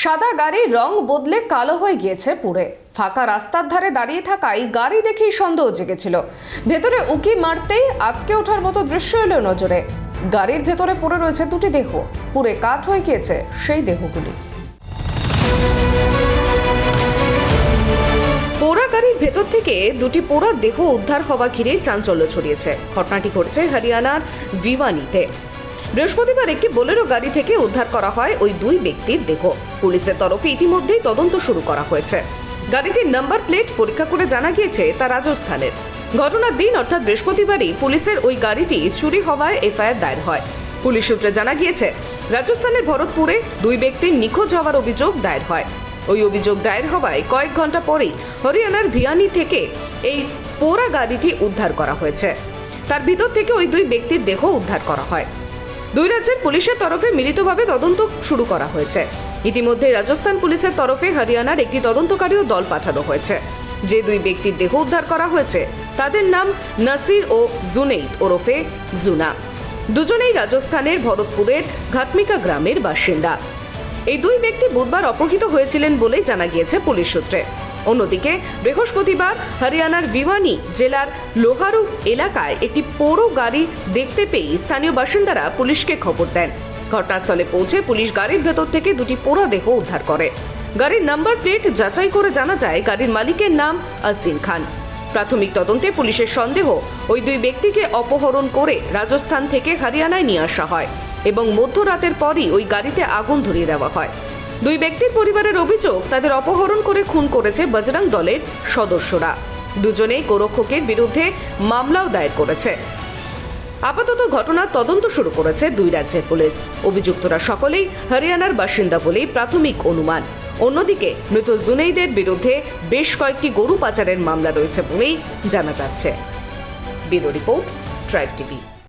সাদা গাড়ির রং বদলে কালো হয়ে গিয়েছে পুড়ে। ফাঁকা রাস্তার ধারে দাঁড়িয়ে থাকায় গাড়ি দেখেই সন্দেহ জেগেছিল। ভেতরে উকি মারতেই আটকে ওঠার মতো দৃশ্য এলো নজরে। গাড়ির ভেতরে পড়ে রয়েছে দুটি দেহ, পুড়ে কাঠ হয়ে গিয়েছে সেই দেহগুলি। পোড়া গাড়ির ভেতর থেকে দুটি পোড়া দেহ উদ্ধার হওয়া ঘিরে চাঞ্চল্য ছড়িয়েছে। ঘটনাটি ঘটেছে হরিয়ানার ভিওয়ানিতে। বৃহস্পতিবার একটি বোলেরো গাড়ি থেকে উদ্ধার করা হয় ওই দুই ব্যক্তির দেহ। পুলিশের তরফে ইতিমধ্যেই তদন্ত শুরু করা হয়েছে। গাড়িটির নাম্বার প্লেট পরীক্ষা করে জানা গিয়েছে তা রাজস্থানের। ঘটনার দিন অর্থাৎ বৃহস্পতিবারই পুলিশের ওই গাড়িটি চুরি হওয়ায় এফআইআর দায়ের হয়। পুলিশ সূত্রে জানা গিয়েছে রাজস্থানের ভরতপুরে দুই ব্যক্তির নিখোঁজ হওয়ার অভিযোগ দায়ের হয়। ওই অভিযোগ দায়ের হওয়ায় কয়েক ঘন্টা পরেই হরিয়ানার ভিওয়ানি থেকে এই পোড়া গাড়িটি উদ্ধার করা হয়েছে। তার ভিতর থেকে ওই দুই ব্যক্তির দেহ উদ্ধার করা হয়। দুই রাজ্যের পুলিশের তরফে মিলিতভাবে তদন্ত শুরু করা হয়েছে। ইতিমধ্যে রাজস্থান পুলিশের তরফে হরিয়ানার একটি তদন্তকারীও দল পাঠানো হয়েছে। যে দুই ব্যক্তির দেহ উদ্ধার করা হয়েছে তাদের নাম নাসির ও জুনেইদ ওরফে জুনা। দুজনেই রাজস্থানের ভরতপুরের ঘাটমিকা গ্রামের বাসিন্দা। এই দুই ব্যক্তি বুধবার অপহৃত হয়েছিলেন বলেই জানা গিয়েছে পুলিশ সূত্রে। অন্যদিকে বৃহস্পতিবার হরিয়ানার ভিওয়ানি জেলার লোহারু এলাকায় একটি পোড়ো গাড়ি দেখতে পেয়ে স্থানীয় বাসিন্দারা পুলিশকে খবর দেন। ঘটনাস্থলে পৌঁছে পুলিশ গাড়ির ভেতর থেকে দুটি পোড়া দেহ উদ্ধার করে। গাড়ির নাম্বার প্লেট যাচাই করে জানা যায় গাড়ির মালিকের নাম আসিন খান। প্রাথমিক তদন্তে পুলিশের সন্দেহ ওই দুই ব্যক্তিকে অপহরণ করে রাজস্থান থেকে হরিয়ানায় নিয়ে আসা হয় এবং মধ্যরাতের পরই ওই গাড়িতে আগুন ধরিয়ে দেওয়া হয়। দুই ব্যক্তির পরিবারের অভিযোগ তাদের অপহরণ করে খুন করেছে বজরং দলের সদস্যরা। দুজনেই গোরক্ষকের বিরুদ্ধে মামলাও দায়ের করেছে। আপাতত ঘটনার তদন্ত শুরু করেছে দুই রাজ্যের পুলিশ। অভিযুক্তরা সকলেই হরিয়ানার বাসিন্দা বলেই প্রাথমিক অনুমান। অন্যদিকে মৃত জুনেইদের বিরুদ্ধে বেশ কয়েকটি গরু পাচারের মামলা রয়েছে বলেই জানা যাচ্ছে। Bureau report, tribe TV.